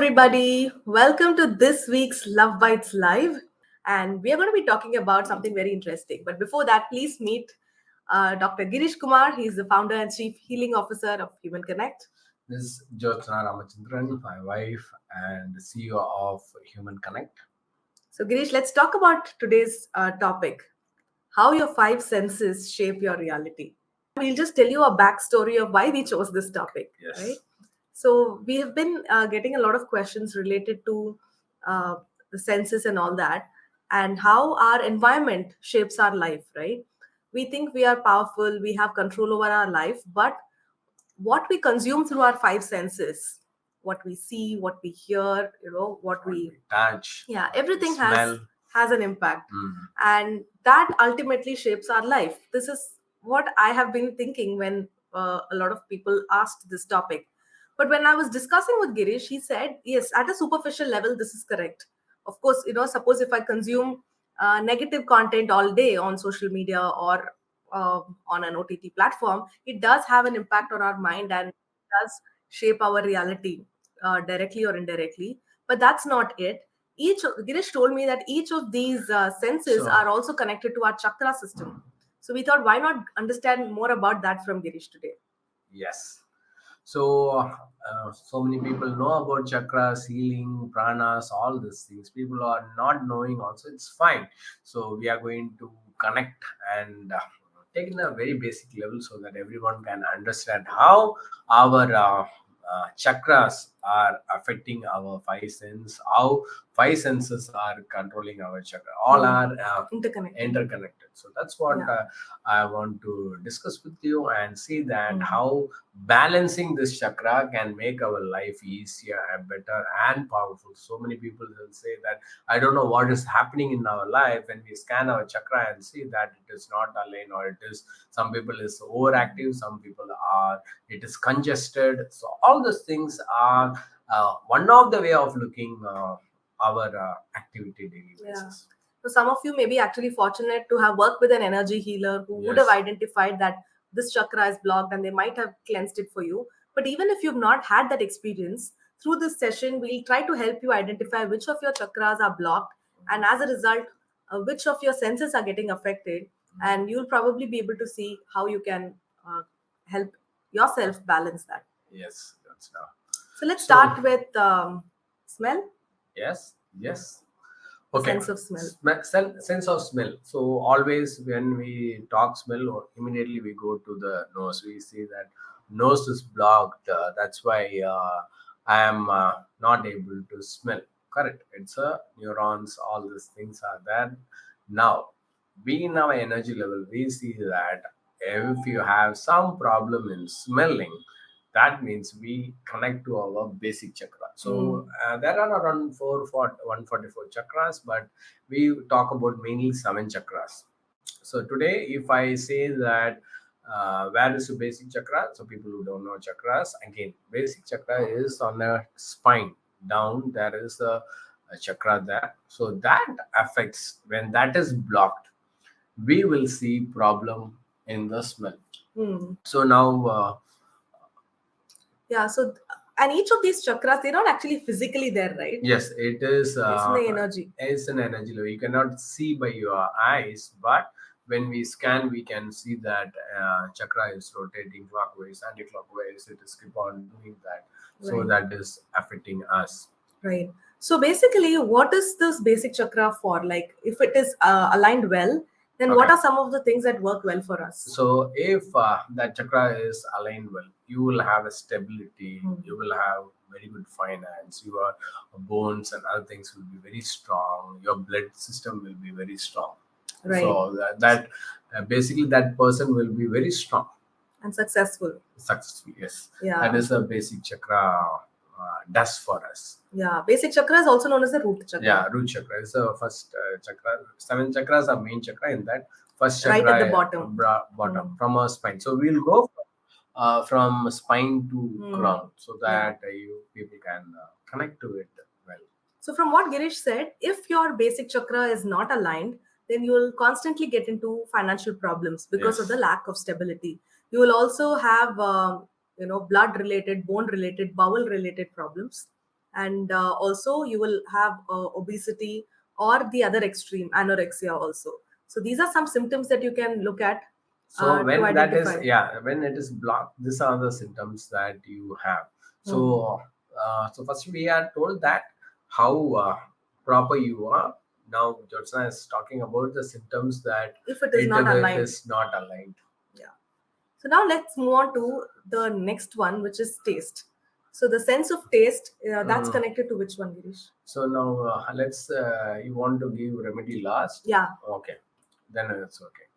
everybody. Welcome to this week's Love Bites Live. And we are going to be talking about something very interesting. But before that, please meet Dr. Girish Kumar. He's the founder and chief healing officer of Human Connect. This is Aromatherapy, my wife and CEO of Human Connect. So, Girish, let's talk about today's topic, how your five senses shape your reality. We'll just tell you a backstory of why we chose this topic. Yes. Right? So we have been getting a lot of questions related to uh, the senses and all that, and how our environment shapes our life, right? We think we are powerful, we have control over our life, but what we consume through our five senses, what we see, what we hear, what we touch, everything smell. has an impact, and that ultimately shapes our life. This is what I have been thinking when a lot of people asked this topic. But when I was discussing with Girish, he said, yes, at a superficial level, this is correct. Of course, suppose if I consume negative content all day on social media or on an OTT platform, it does have an impact on our mind and does shape our reality directly or indirectly. But that's not it. Girish told me that each of these senses are also connected to our chakra system. So we thought, why not understand more about that from Girish today? Yes. So many people know about chakras, healing, pranas, all these things. People are not knowing also. It's fine. So we are going to connect and take in a very basic level so that everyone can understand how our chakras are affecting our five senses, how five senses are controlling our chakra. All are interconnected. So that's what I want to discuss with you and see that how balancing this chakra can make our life easier and better and powerful. So many people will say that I don't know what is happening in our life when we scan our chakra and see that it is not aligned, or it is, some people is overactive, some people are, it is congested. So all those things are one of the way of looking our activity daily basis. So some of you may be actually fortunate to have worked with an energy healer who would have identified that this chakra is blocked and they might have cleansed it for you. But even if you've not had that experience, through this session, we'll try to help you identify which of your chakras are blocked, and as a result, which of your senses are getting affected. And you'll probably be able to see how you can help yourself balance that. Yes, that's now. So let's start with smell. Yes. Okay. Sense of smell. Sense of smell. So always when we talk smell, or immediately we go to the nose. We see that nose is blocked. That's why I am not able to smell. Correct. It's neurons. All these things are there. Now, being our energy level, we see that if you have some problem in smelling, that means we connect to our basic chakra. So there are around 144 chakras, but we talk about mainly 7 chakras. So today, if I say that where is the basic chakra, so people who don't know chakras, again, basic chakra is on the spine down. There is a chakra there. So that affects, when that is blocked, we will see problem in the smell. So now so and each of these chakras, they're not actually physically there, right? Yes, it is. It's in the energy. It's an energy level. You cannot see by your eyes, but when we scan, we can see that chakra is rotating clockwise, anti-clockwise. It is keep on doing that. So Right. that is affecting us. Right. So basically, what is this basic chakra for? Like, if it is aligned well, then what Okay. are some of the things that work well for us? So if that chakra is aligned well, you will have a stability. You will have very good finance. Your bones and other things will be very strong. Your blood system will be very strong. Right. So that basically that person will be very strong And successful. Successful. Yes. Yeah. That is a basic chakra does for us. Yeah. Basic chakra is also known as the root chakra. Yeah, root chakra is the first chakra. 7 chakras are main chakra. In that first chakra, Right at the bottom. Bottom from our spine. So we'll go from spine to crown, so that you people can connect to it well. So from what Girish said, if your basic chakra is not aligned, then you will constantly get into financial problems because of the lack of stability. You will also have blood related, bone related, bowel related problems. and also you will have obesity or the other extreme, anorexia also. So these are some symptoms that you can look at So to when that is, identify. yeah, when it is blocked, these are the symptoms that you have. Hmm. So first we are told that how proper you are. Now Jyotsna is talking about the symptoms that If it is not it aligned. is not aligned. Yeah. So now let's move on to the next one, which is taste. So the sense of taste, that's Mm. connected to which one, Girish? So now let's you want to give remedy last? Yeah. Okay, then it's okay.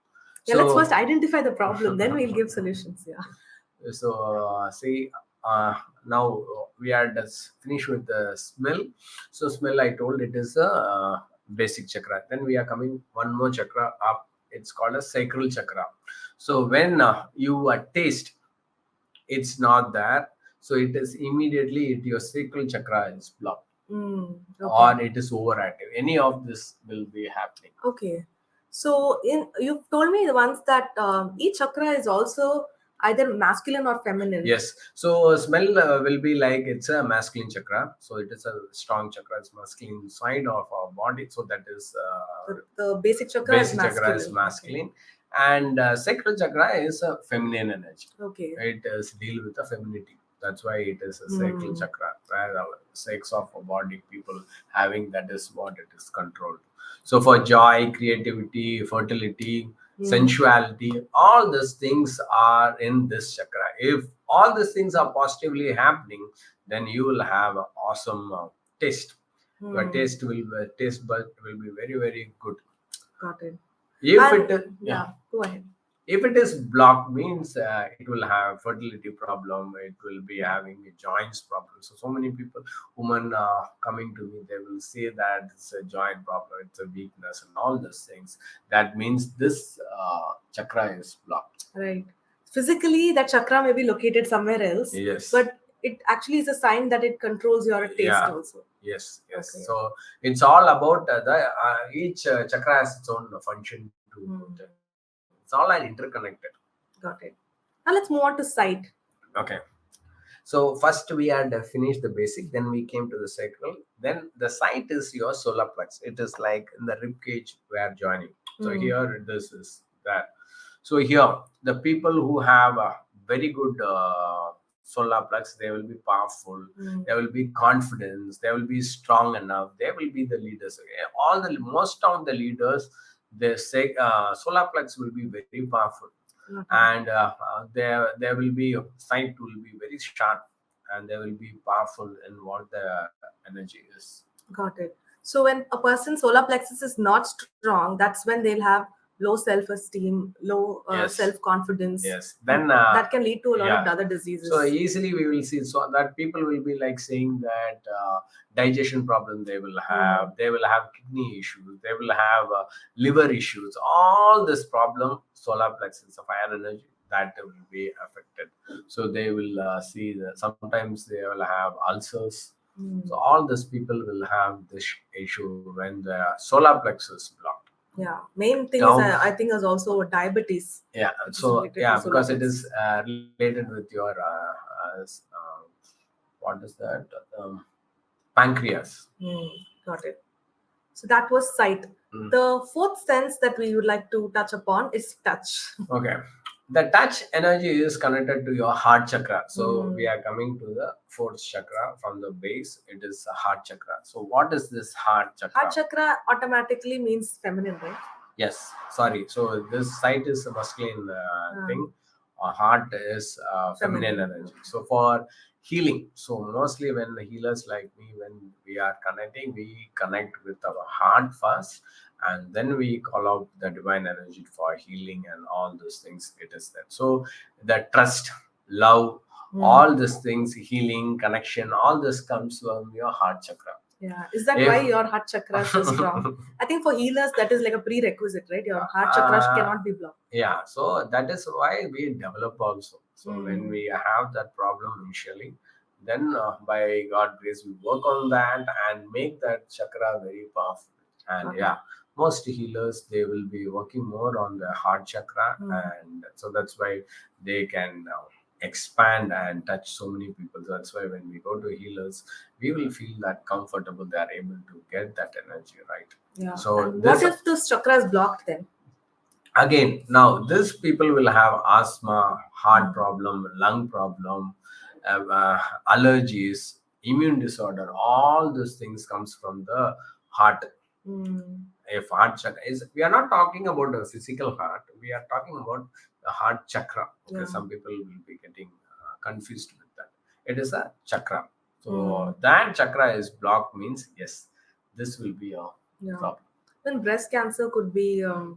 Yeah, let's first So identify the problem, then we'll give solutions. Yeah. so see, uh, now we are just finished with the smell. So smell, I told it is a basic chakra. Then we are coming one more chakra up. It's called a sacral chakra. So when you taste, it's not there. So it is immediately your sacral chakra is blocked, Okay. or it is overactive. Any of this will be happening. Okay. So in you've told me once that each chakra is also either masculine or feminine. Yes. So smell will be like it's a masculine chakra. So it is a strong chakra. It's masculine side of our body. So that is The basic chakra is basic chakra is masculine. Okay. masculine, and sacral chakra is a feminine energy. Okay. It is deal with the femininity. That's why it is a sacral chakra. Where the sex of a body people having, that is what it is controlled. So for joy, creativity, fertility, sensuality, all these things are in this chakra. If all these things are positively happening, then you will have an awesome taste. Your taste bud will be very very good. Got it. If And it yeah, go ahead. if it is blocked, means it will have fertility problem, it will be having a joints problem. So many people, women coming to me, they will say that it's a joint problem, it's a weakness and all those things. That means this chakra is blocked. Right. Physically, that chakra may be located somewhere else, Yes. but it actually is a sign that it controls your taste Yeah. also. Yes. Yes. Okay. So it's all about the each chakra has its own function to it. It's all interconnected. Got it. Now let's move on to sight. Okay. So first we had finished the basic, then we came to the sacral. Then the site is your solar plex. It is like in the rib cage we are joining. So here this is that. So here the people who have a very good solar plex, they will be powerful. They will be confident. They will be strong enough. They will be the leaders. Okay? All the most of the leaders, the solar plex will be very powerful, and there will be sight will be very sharp, and they will be powerful in what the energy is. Got it. So when a person's solar plexus is not strong, that's when they'll have low self-esteem, low Yes. self-confidence, Yes. and Then that can lead to a lot of yeah. other diseases. So easily we will see, so that people will be like saying that digestion problem they will have, they will have kidney issues, they will have liver issues. All this problem, solar plexus of fire energy, that will be affected. So they will see that sometimes they will have ulcers. So all these people will have this issue when the solar plexus blocked. Yeah, main thing is Now, I think is also diabetes. yeah, Which is so related to yeah, solar because it plexus. is related with your what is that, pancreas. Got it. So that was sight. The fourth sense that we would like to touch upon is touch. Okay, the touch energy is connected to your heart chakra. So we are coming to the fourth chakra from the base. It is a heart chakra. So what is this heart chakra? Heart chakra automatically means feminine, right? Yes, sorry. So this site is a masculine thing. Heart is feminine energy. So for healing, so mostly when the healers like me, when we are connecting, we connect with our heart first, and then we call out the divine energy for healing and all those things. It is that. So the trust, love, all these things, healing, connection, all this comes from your heart chakra. Yeah. Is that why your heart chakra is so strong? I think for healers, that is like a prerequisite, right? Your heart chakra cannot be blocked. Yeah, so that is why we develop also. So when we have that problem initially, then by God grace we work on that and make that chakra very powerful. And yeah, most healers, they will be working more on the heart chakra, and so that's why they can expand and touch so many people. That's why when we go to healers, we will feel that comfortable. They are able to get that energy, right? Yeah. So And what this, if this chakra is blocked then? again, now these people will have asthma, heart Mm. problem, lung problem, allergies, immune disorder. All these things comes from the heart. Mm. If heart chakra is, we are not talking about a physical heart, we are talking about the heart chakra. Okay, Yeah. some people will be getting confused with that. It is a chakra. Mm. So that chakra is blocked means yes, this will be a Yeah. problem. Then breast cancer could be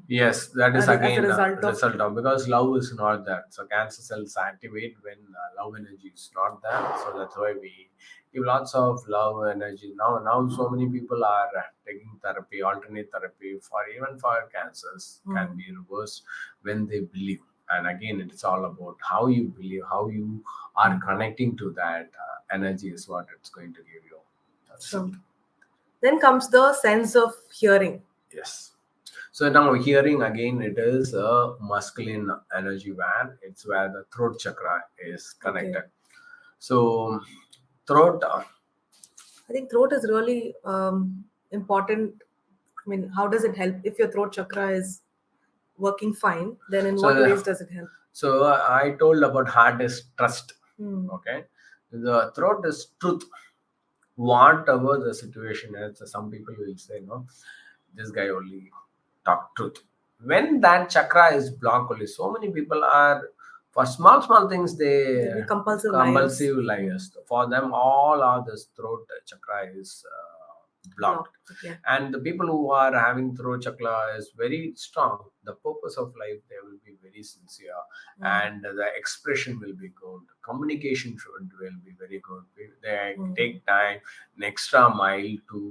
Yes, that is as a again result of. result of, because love is not there. So cancer cells activate when love energy is not there. So that's why we give lots of love energy. Now so many people are taking therapy, alternate therapy for even for cancers can Mm. be reversed when they believe. And again, it's all about how you believe, how you are connecting to that energy is what it's going to give you. That's it. So then comes the sense of hearing. Yes. So now hearing, again, it is a masculine energy where it's where the throat chakra is Okay. connected. So throat, I think throat is really important. I mean, how does it help if your throat chakra is working fine? Then in what so ways does it help? I told about heart is trust. Hmm. Okay, the throat is truth. Whatever the situation is, some people will say, no, this guy only talk truth. When that chakra is blocked, only so many people are, for small things they They'll be compulsive liars. compulsive Hmm. liars. For them, all are this throat chakra is blocked. Blocked. Okay. And the people who are having throat chakra is very strong. The purpose of life, they will be very sincere, Hmm. and the expression will be good. Communication will be very good. They Hmm. take time, an extra mile to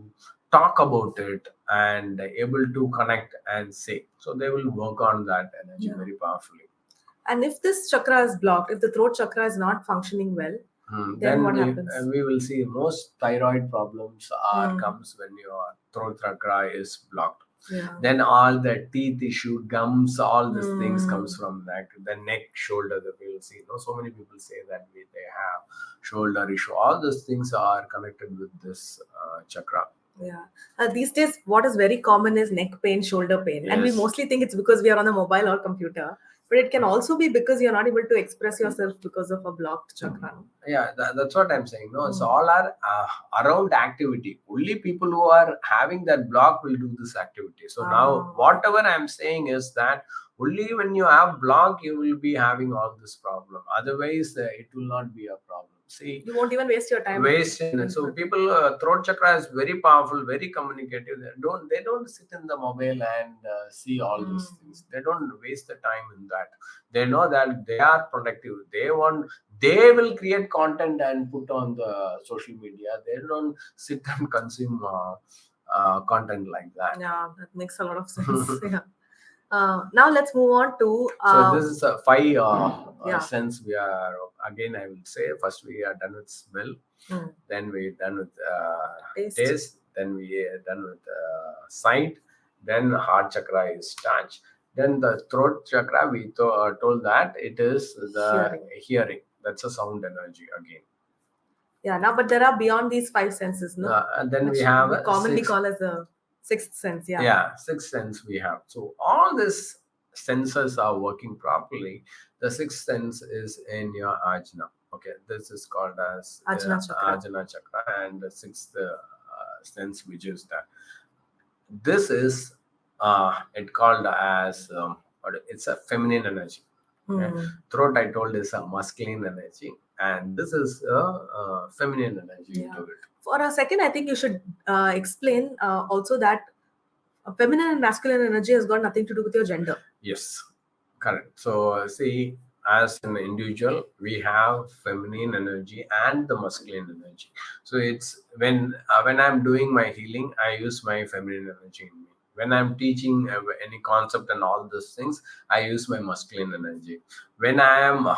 talk about it and able to connect and say. So they will work on that energy Yeah. very powerfully. And if this chakra is blocked, if the throat chakra is not functioning well, then Then what happens? we will see most thyroid problems are Hmm. comes when your throat chakra is blocked. Yeah. Then all the teeth issue, gums, all these things Hmm. comes from that. The neck, shoulder, that we will see. So many people say that they have shoulder issue. All these things are connected with this chakra. Yeah. These days, what is very common is neck pain, shoulder pain. And we Yes. mostly think it's because we are on a mobile or computer. But it can also be because you're not able to express yourself because of a blocked chakra. Yeah, that's what I'm saying. No, it's Mm. all are around activity. Only people who are having that block will do this activity. So now, Ah. whatever I'm saying is that only when you have block, you will be having all this problem. Otherwise, it will not be a problem. See, You won't even waste your time waste in it. in So front. people, throat chakra is very powerful, very communicative. They don't sit in the mobile and see all these Mm. things. They don't waste the time in that. They know that they are productive. They will create content and put on the social media. They don't sit and consume content like that. Yeah, that makes a lot of sense. Yeah. Now let's move on to So this is a five yeah. sense we are, again I will say, first we are done with smell, Mm. then we done with Taste. taste, then we are done with sight, then heart chakra is touch, then the throat chakra we told that it is the Hearing. hearing. That's a sound energy again. Yeah, now but there are beyond these five senses, no? And then we Which have we commonly six. call as the sixth sense. Yeah. Yeah, sixth sense we have. So all these senses are working properly. The sixth sense is in your ajna. Okay, this is called as Ajna chakra. ajna chakra, and the sixth sense, which is that this is it called as it's a feminine energy. Okay, Hmm. throat I told is a masculine energy, and this is a feminine energy Yeah. into it. For a second, I think you should explain also that feminine and masculine energy has got nothing to do with your gender. Yes, correct. So, see, as an individual, we have feminine energy and the masculine energy. So, it's when I'm doing my healing, I use my feminine energy in me. When I'm teaching any concept and all those things, I use my masculine energy. when I am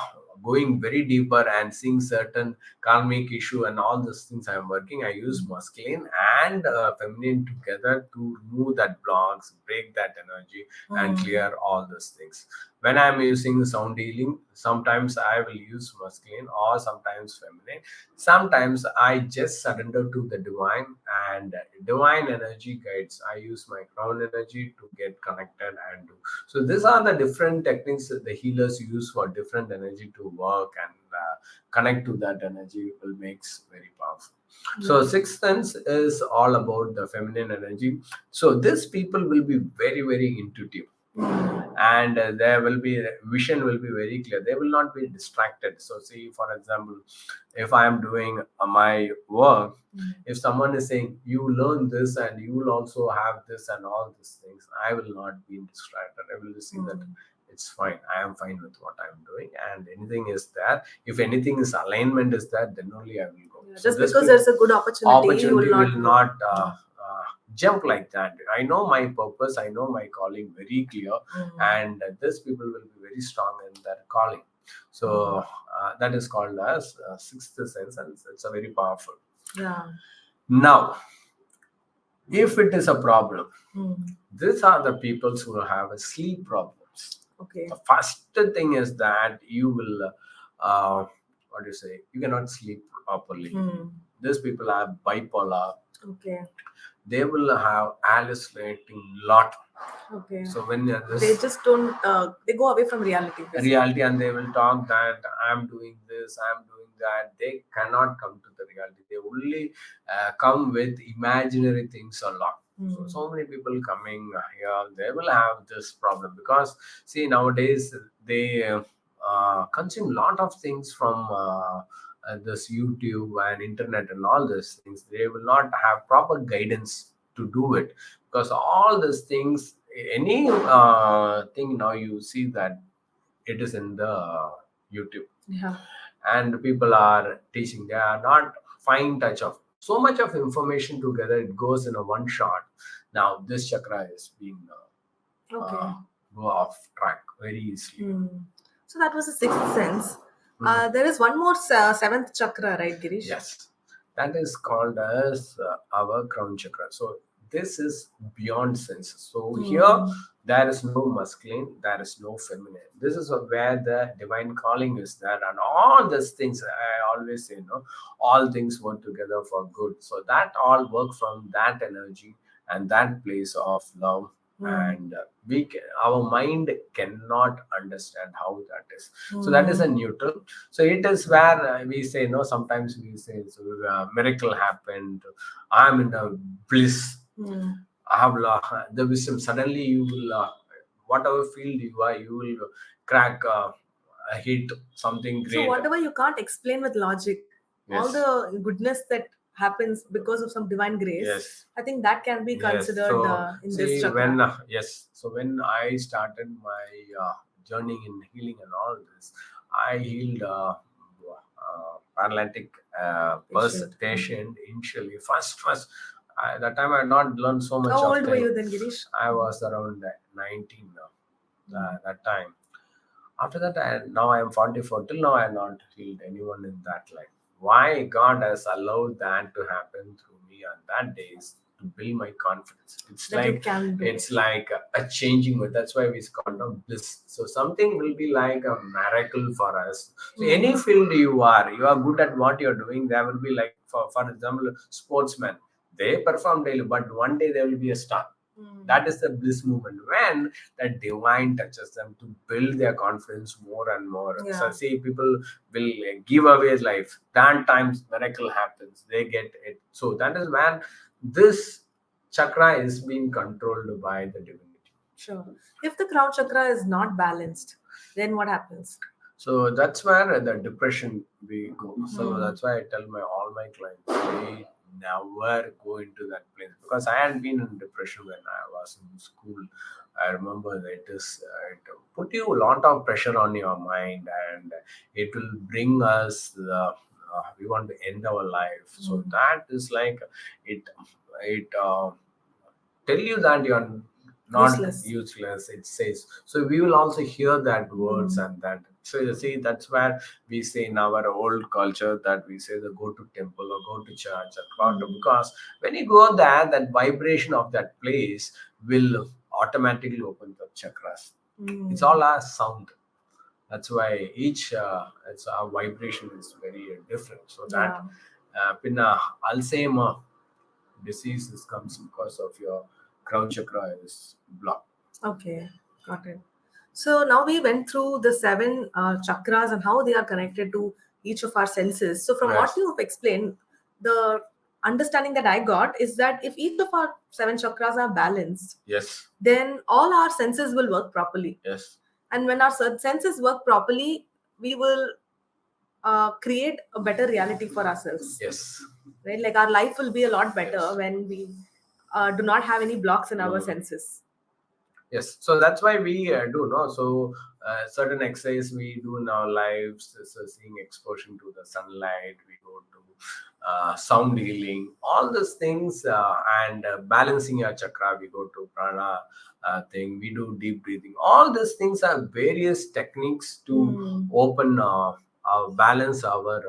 going very deeper and seeing certain karmic issue and all these things I am working, I use masculine and feminine together to remove that blocks, break that energy, and clear all those things. When I'm using sound healing, sometimes I will use masculine or sometimes feminine. Sometimes I just surrender to the divine, and divine energy guides. I use my crown energy to get connected and do. So these are the different techniques that the healers use for different energy to work and connect to that energy will makes very powerful. So sixth sense is all about the feminine energy. So these people will be very, very intuitive, and there will be vision will be very clear. They will not be distracted. So see, for example, if I am doing my work, if someone is saying you learn this and you will also have this and all these things, I will not be distracted. I will just see that it's fine. I am fine with what I'm doing, and anything is there. If anything is alignment is there, then only I will go. So Just because there's a good opportunity, you opportunity will will not go. not jump like that. I know my purpose, I know my calling very clear, and these people will be very strong in their calling. So that is called as sixth sense, and it's a very powerful. Yeah. Now, if it is a problem, these are the people who have a sleep problems. Okay. The first thing is that you will, what do you say? You cannot sleep properly. These people are bipolar. Okay. They will have hallucinating lot. Okay. So when They just don't. They go away from reality. Basically. reality, and they will talk that I'm doing this, I'm doing that, they cannot come to the reality. They only come with imaginary things a lot. So many people coming here, they will have this problem because see, nowadays they consume lot of things from this YouTube and internet and all these things. They will not have proper guidance to do it, because all these things, any thing now you see that it is in the YouTube. Yeah. And people are teaching. They are not fine touch of so much of information together. It goes in a one shot. Now this chakra is being Okay. go off track very easily. So that was the sixth sense. There is one more seventh chakra, right, Girish? Yes, that is called as our crown chakra. So this is beyond senses. So here there is no masculine, there is no feminine. This is where the divine calling is there, and all these things I always say, no, all things work together for good. So that all work from that energy and that place of love. And our mind cannot understand how that is. So that is a neutral. So it is where we say, no, sometimes we say, so miracle happened, I'm in a bliss, I have the wisdom. Suddenly you will whatever field you are, you will crack a hit something great. So whatever you can't explain with logic, all the goodness that happens because of some divine grace, Yes. I think that can be considered So, in see, this chakra. when so when I started my journey in healing and all this, I healed paralytic patient initially. First, that time I had not learned so much. How of old were time. you then, Girish? I was around 19 that time. After that, now I am 44. Till now, I have not healed anyone in that life. Why God has allowed that to happen through me on that day is to build my confidence. It's That you like can do. it's like a changing word. That's why we call it bliss. So something will be like a miracle for us. So any field you are good at what you're doing. There will be like for example, sportsmen. They perform daily, but one day they will be a star. That is the bliss movement when that divine touches them to build their confidence more and more. Yeah. So see, people will give away life. Then times miracle happens. They get it. So that is when this chakra is being controlled by the divinity. Sure. If the crown chakra is not balanced, then what happens? So that's where the depression we go. So that's why I tell all my clients, they never go into that place, because I had been in depression when I was in school. I remember that it put you a lot of pressure on your mind, and it will bring us we want to end our life. So that is like it tell you that you are not useless. It says so. We will also hear that words and that So you see, that's where we say in our old culture that we say the go to temple or go to church or go to, because when you go there, that vibration of that place will automatically open the chakras. It's all a sound. That's why each it's a vibration is very different. So that pinna Alzheimer disease comes because of your crown chakra is blocked. Okay, got it. So now we went through the seven chakras and how they are connected to each of our senses. So from what Yes. you have explained, the understanding that I got is that if each of our seven chakras are balanced, Yes. then all our senses will work properly. Yes. And when our senses work properly, we will create a better reality for ourselves. Yes. Right? Like our life will be a lot better Yes. when we do not have any blocks in our senses. Yes, so that's why we do no. So certain exercise we do in our lives, so seeing exposure to the sunlight, we go to sound healing, all those things, and balancing your chakra. We go to prana thing. We do deep breathing. All these things are various techniques to open, balance our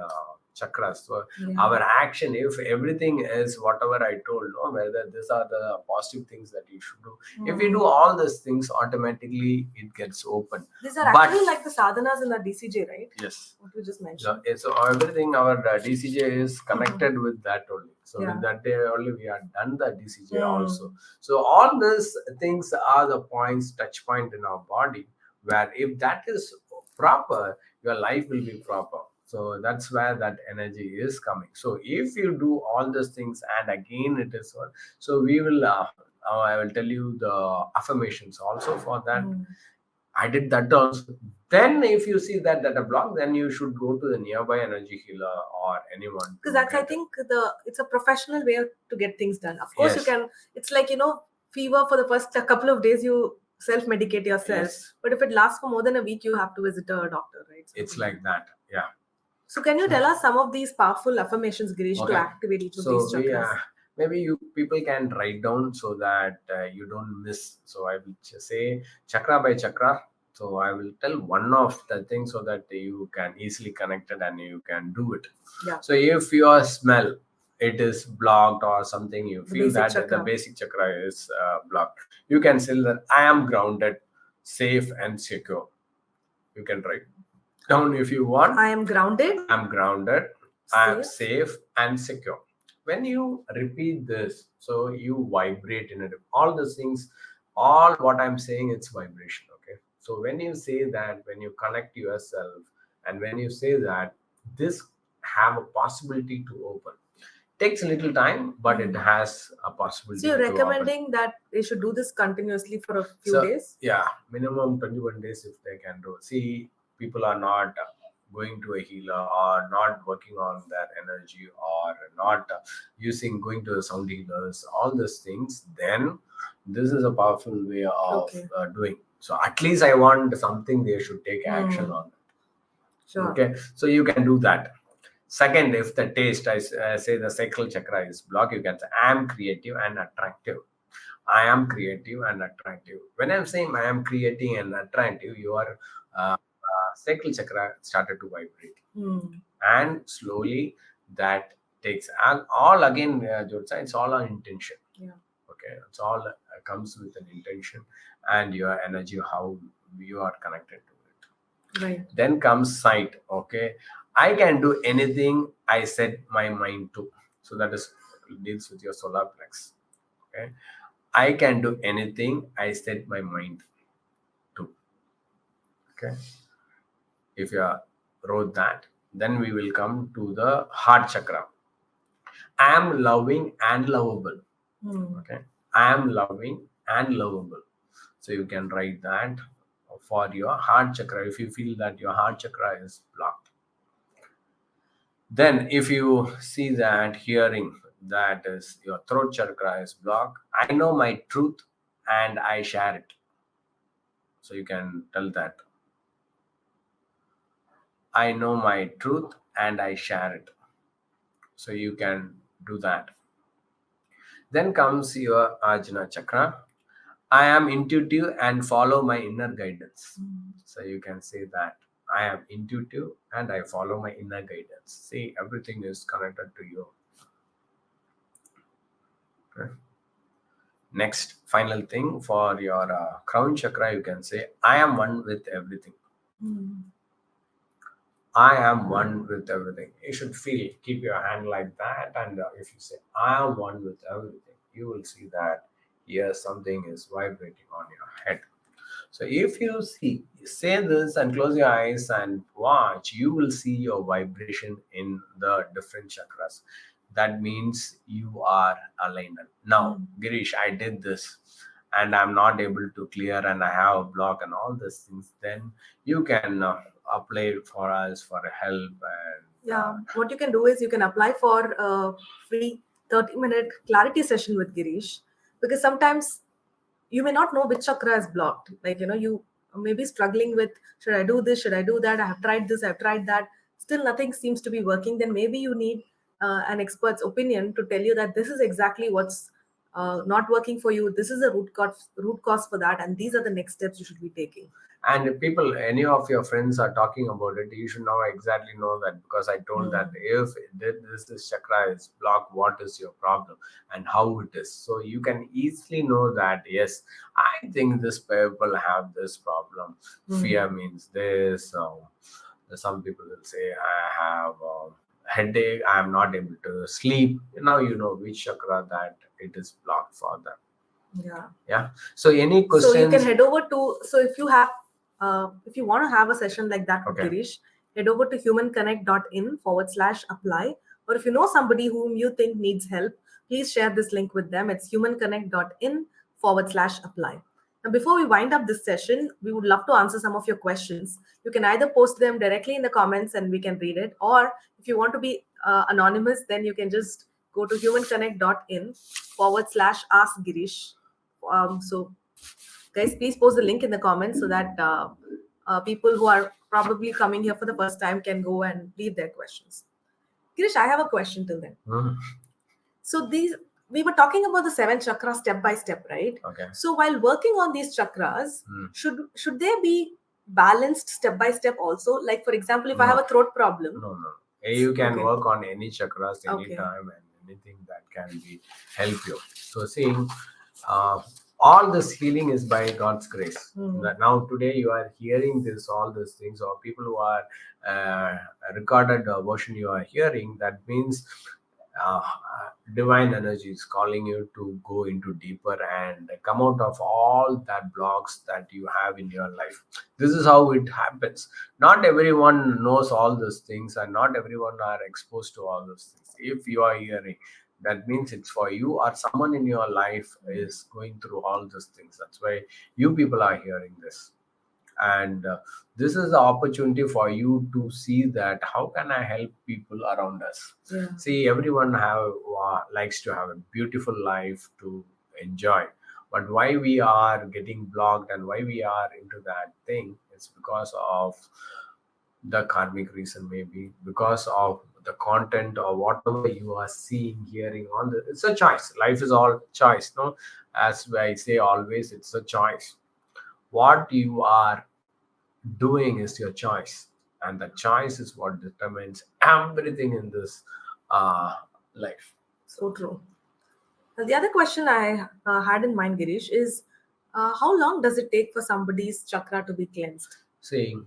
chakras. So our action, if everything is whatever I told, no, whether these are the positive things that you should do, if we do all these things, automatically it gets open. These are actually like the sadhanas in the DCJ, right? Yes. What you just mentioned. So everything our DCJ is connected with that only. So with that day only we are done the DCJ also. So all these things are the points, touch point in our body, where if that is proper, your life will be proper. So that's where that energy is coming. So if you do all these things, and again it is one, so we will. I will tell you the affirmations also for that. I did that also. Then, if you see that a block, then you should go to the nearby energy healer or anyone. Because that's, I think, it's a professional way to get things done. Of course, you can. It's like fever for the first couple of days, you self-medicate yourself. Yes. But if it lasts for more than a week, you have to visit a doctor, right? It's like that. Yeah. So, can you tell us some of these powerful affirmations, Girish, to Okay. activate each of So these we chakras? maybe you people can write down so that you don't miss. So I will just say chakra by chakra. So I will tell one of the things so that you can easily connect it and you can do it. Yeah. So if your smell it is blocked or something, you The feel basic that the chakra. basic chakra is blocked, you can say that I am grounded, safe and secure. You can write down if you want. I am grounded. I'm grounded, I'm safe and secure. When you repeat this, so you vibrate in it. All the things, all what I'm saying, it's vibration. Okay. So when you say that, when you connect yourself, and when you say that, this have a possibility to open. Takes a little time, but it has a possibility. So you're to recommending open. that they should do this continuously for a few So, days? yeah, minimum 21 days if they can do. See, people are not going to a healer or not working on their energy or not going to the sound healers, all these things, then this is a powerful way of doing. So at least I want something they should take action on. Sure. Okay, so you can do that. Second, if the taste, I say the sacral chakra is blocked, you can say, I am creative and attractive. I am creative and attractive. When I'm saying I am creative and attractive, your sacral chakra started to vibrate. And slowly that takes all again, Jyotsa, it's all an intention. Yeah. Okay, it's all comes with an intention and your energy, how you are connected to it. Right. Then comes sight. Okay, I can do anything I set my mind to. So that is deals with your solar plex. Okay, I can do anything I set my mind to. Okay, if you wrote that, then we will come to the heart chakra. I am loving and lovable. Okay, I am loving and lovable. So you can write that for your heart chakra if you feel that your heart chakra is blocked. Then if you see that hearing, that is your throat chakra is blocked, I know my truth and I share it. So you can tell that. I know my truth and I share it. So you can do that. Then comes your Ajna chakra. I am intuitive and follow my inner guidance. So you can say that. I am intuitive and I follow my inner guidance. See, everything is connected to you. Okay. Next, final thing for your crown chakra, you can say, I am one with everything. Mm. I am one with everything. You should feel, keep your hand like that. And if you say, I am one with everything, you will see that yes, something is vibrating on your head. So if you see, say this and close your eyes and watch, you will see your vibration in the different chakras. That means you are aligned. Now, Mm. Girish, I did this and I'm not able to clear and I have a block and all these things, then you can apply for us for help and Yeah, what you can do is you can apply for a free 30-minute clarity session with Girish, because sometimes you may not know which chakra is blocked. Like, you may be struggling with, should I do this? Should I do that? I have tried this, I've tried that. Still, nothing seems to be working. Then maybe you need an expert's opinion to tell you that this is exactly what's not working for you. This is the root cause for that. And these are the next steps you should be taking. and if people, any of your friends are talking about it, you should now exactly know that, because I told that Mm. if this chakra is blocked, what is your problem and how it is, so you can easily know that yes, I think this people have this problem. Mm. Fear means this. Some people will say I have headache, I am not able to sleep. Now you know which chakra that it is blocked for them. Yeah. Yeah, so any So you can questions? head over to, so if you want to have a session like that with Okay. Girish, head over to humanconnect.in/apply. Or if you know somebody whom you think needs help, please share this link with them. It's humanconnect.in/apply. Now, before we wind up this session, we would love to answer some of your questions. You can either post them directly in the comments and we can read it, or if you want to be anonymous, then you can just go to humanconnect.in/ask Girish. So, guys, please post the link in the comments so that people who are probably coming here for the first time can go and leave their questions. Girish, I have a question till then. Mhm. So these we were talking about the seven chakras step by step, right? Okay. So while working on these chakras, Mm. should they be balanced step by step also? Like, for example, if I have No, a throat problem. no, no. You can Okay. work on any chakras Okay. anytime and anything that can be help you. So seeing uh, all this healing is by God's grace. Hmm. Now today you are hearing this, all these things, or people who are recorded version you are hearing. That means uh, divine energy is calling you to go into deeper and come out of all that blocks that you have in your life. This is how it happens. Not everyone knows all those things and not everyone are exposed to all those things. If you are hearing, that means it's for you, or someone in your life is going through all those things. That's why you people are hearing this. And this is the opportunity for you to see that how can I help people around us. Yeah. See, everyone have likes to have a beautiful life to enjoy, but why we are getting blocked and why we are into that thing, it's because of the karmic reason, maybe because of the content or whatever you are seeing, hearing on the, it's a choice. Life is all choice, no? As I say always, it's a choice. What you are doing is your choice, and the choice is what determines everything in this uh, life. So true. Now, the other question I had in mind, Girish, is how long does it take for somebody's chakra to be cleansed? Saying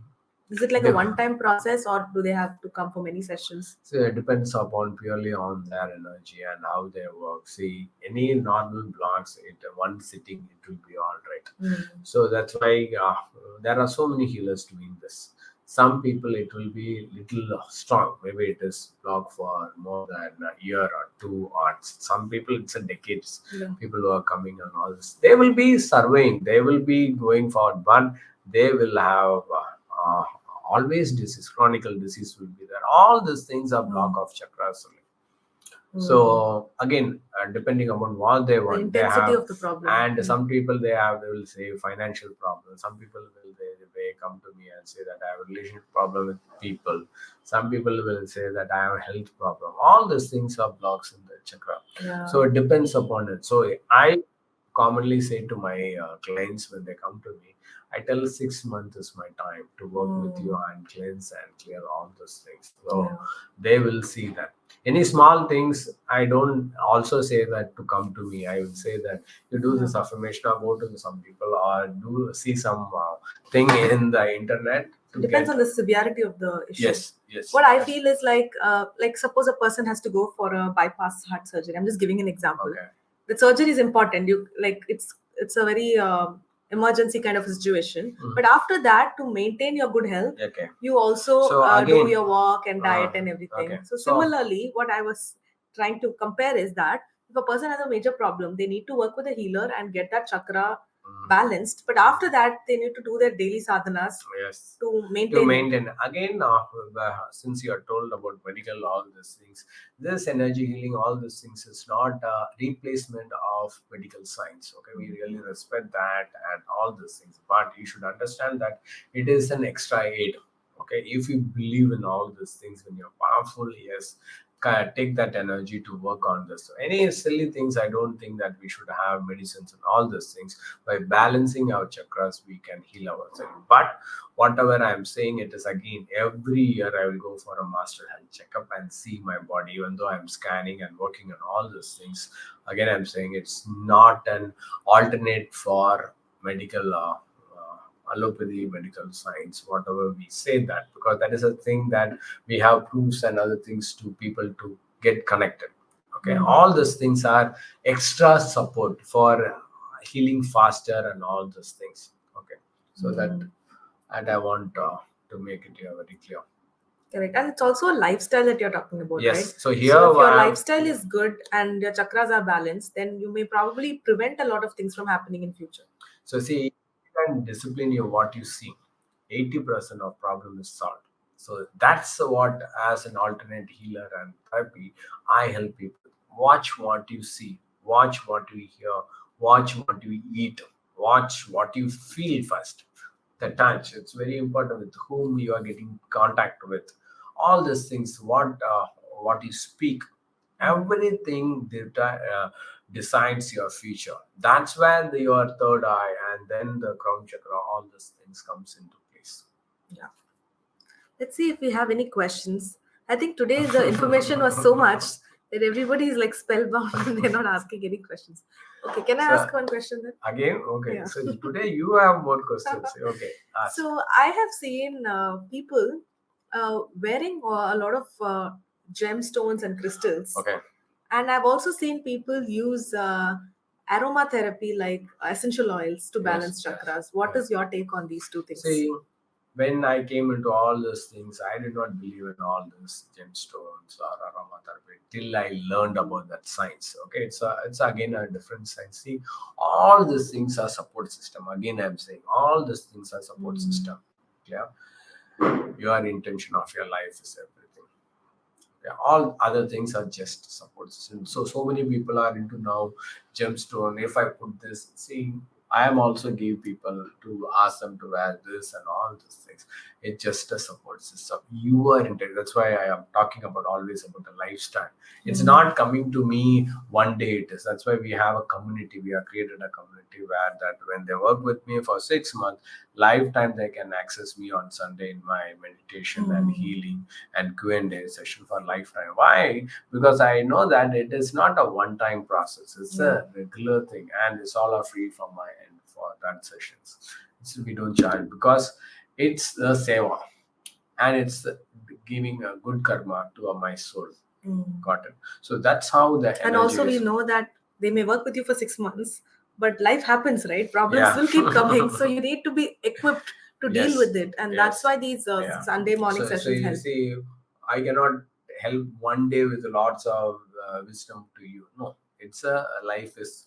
Is it like a the, one-time process, or do they have to come for many sessions? so it depends upon purely on their energy and how they work. See, any normal blocks, it one sitting it will be all right. Mm. So that's why there are so many healers doing this. Some people it will be little strong. Maybe it is blocked for more than a year or two, or some people it's a decades. Yeah. People who are coming and all this, they will be surveying. They will be going forward, but they will have always disease, chronic disease will be there. All these things are block of chakras. So again, depending upon what they The want, they intensity have, of the problem. and some people they will say financial problem. Some people will they come to me and say that I have a relationship problem with people. Some people will say that I have a health problem. All these things are blocks in the chakra. Yeah. So it depends upon it. So I commonly say to my clients when they come to me, I tell 6 months is my time to work with you and cleanse and clear all those things. So Yeah. they will see that. Any small things, I don't also say that to come to me. I will say that you do this affirmation or go to some people or do see some thing in the internet to Depends get. on the severity of the issue. Yes, yes. What I feel is like suppose a person has to go for a bypass heart surgery. I'm just giving an example. Okay. The surgery is important. You like it's a very emergency kind of situation. But after that, to maintain your good health, Okay. you also So do again, your walk and diet and everything. okay. So So similarly, what I was trying to compare is that if a person has a major problem, they need to work with a healer and get that chakra balanced. But after that, they need to do their daily sadhanas yes, to to maintain it. maintain again, since you are told about medical, all these things, this energy healing, all these things is not a replacement of medical science. Okay, we really respect that and all these things, but you should understand that it is an extra aid. Okay, if you believe in all these things, when you're powerful, yes, take that energy to work on this. So any silly things, I don't think that we should have medicines and all these things. By balancing our chakras, we can heal ourselves. But whatever I'm saying, it is again every year I will go for a master health checkup and see my body, even though I'm scanning and working on all those things. Again, I'm saying it's not an alternate for medical allopathy, medical science, whatever we say that, because that is a thing that we have proofs and other things to people to get connected. Okay, all these things are extra support for healing faster and all those things. Okay, so that, and I want to make it here very clear. Correct. And it's also a lifestyle that you're talking about, Yes. right? So here, So if your I have, lifestyle is good and your chakras are balanced, then you may probably prevent a lot of things from happening in future. so see, you can discipline your what you see. 80% of problem is solved. So that's what, as an alternate healer and therapy, I help people. Watch what you see, watch what you hear, watch what you eat, watch what you feel first. The touch, it's very important with whom you are getting contact with. All these things, what you speak, everything decides your future. That's where your third eye and then the crown chakra, all these things comes into place. Yeah. Let's see if we have any questions. I think today the information was so much that everybody is like spellbound and they're not asking any questions. Okay, can I So ask one question then? again, okay. Yeah. So today you have more questions. Okay, ask. So I have seen people wearing a lot of gemstones and crystals. Okay. And I've also seen people use aromatherapy like essential oils to balance Yes, chakras. What yes. is your take on these two things? See, when I came into all these things, I did not believe in all this gemstones or aromatherapy till I learned about that science. Okay, it's again a different science. See, all these things are support system. Again, I'm saying all these things are support system. Yeah, your intention of your life is everything. Yeah, all other things are just support system. So many people are into now gemstone. If I put this, see, I am also give people to ask them to wear this and all these things. It's just a support system. You are into it. That's why I am talking about always about the lifestyle. It's not coming to me one day. It is. That's why we have a community. We have created a community where that when they work with me for 6 months, lifetime they can access me on Sunday in my meditation and healing and Q&A session for lifetime. Why? Because I know that it is not a one-time process. It's a regular thing, and it's all are free from my end for that sessions. We don't charge because it's the seva, and it's giving a good karma to my soul. Got it. So that's how the energy And also, we is. know that they may work with you for 6 months, but life happens, right? Problems Yeah. will keep coming. So you need to be equipped to deal Yes, with it. And that's yes, why these yeah. Sunday morning So sessions you help. see, I cannot help one day with lots of wisdom to you. No, it's a life is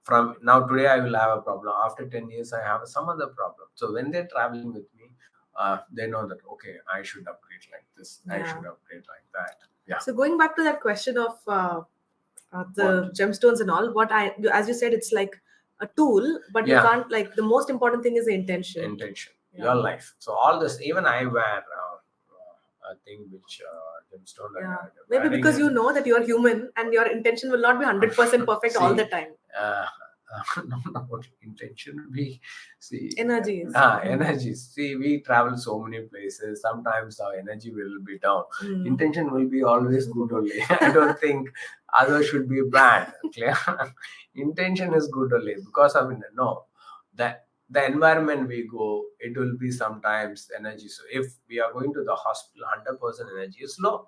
from now today I will have a problem. After 10 years, I have some other problem. So when they're traveling with me, they know that okay, I should upgrade like this. I should upgrade like that. Yeah. So going back to that question of the gemstones and all, as you said, it's like a tool, but you can't like the most important thing is the intention. Intention, your life. So all this, even I wear a thing which gemstone. Maybe because you know that you are human and your intention will not be 100% perfect all the time. not about intention. We see Energies. energies. See, we travel so many places. Sometimes our energy will be down. Mm. Intention will be always good only. I don't think others should be bad. Clear? Intention is good only because of no that the environment we go, it will be sometimes energy. So if we are going to the hospital, 100% energy is low.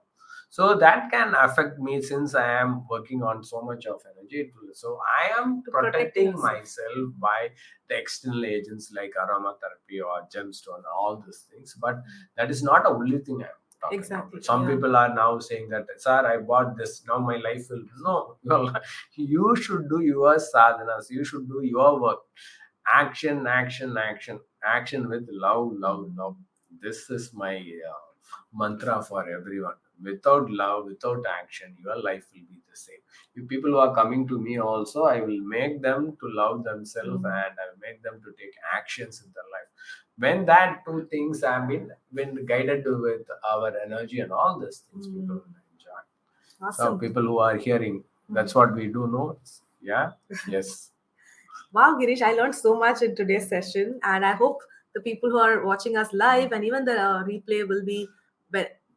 So that can affect me since I am working on so much of energy. So I am To protecting protecting yourself. myself by the external agents like aromatherapy or gemstone, all these things. But that is not the only thing I'm talking Exactly. about. Some Yeah. people are now saying that, sir, I bought this, now my life will no. You should do your sadhanas, you should do your work. Action, action, action, action with love, love, love. This is my mantra for everyone. Without love, without action, your life will be the same. If people who are coming to me also, I will make them to love themselves and I will make them to take actions in their life. When that two things have been guided with our energy and all these things, people will enjoy. So Awesome. people who are hearing, that's what we do know. Yeah. Yes. Wow, Girish, I learned so much in today's session, and I hope the people who are watching us live and even the replay will be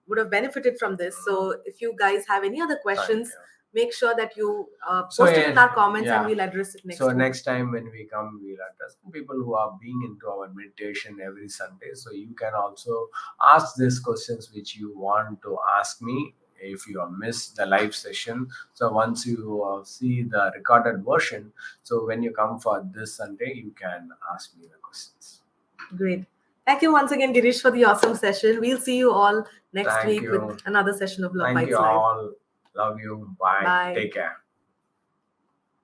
would have benefited from this. So, if you guys have any other Thank questions, you. make sure that you So post it in our comments, and yeah. we'll address it next So week. next time when we come, we'll address people who are being into our meditation every Sunday. So you can also ask these questions which you want to ask me if you have missed the live session. So once you see the recorded version, so when you come for this Sunday, you can ask me the questions. Great. Thank you once again, Girish, for the awesome session. We'll see you all next Thank week with you. another session of Love Thank you Bites Live. all. Love you. Bye. Bye. Take care.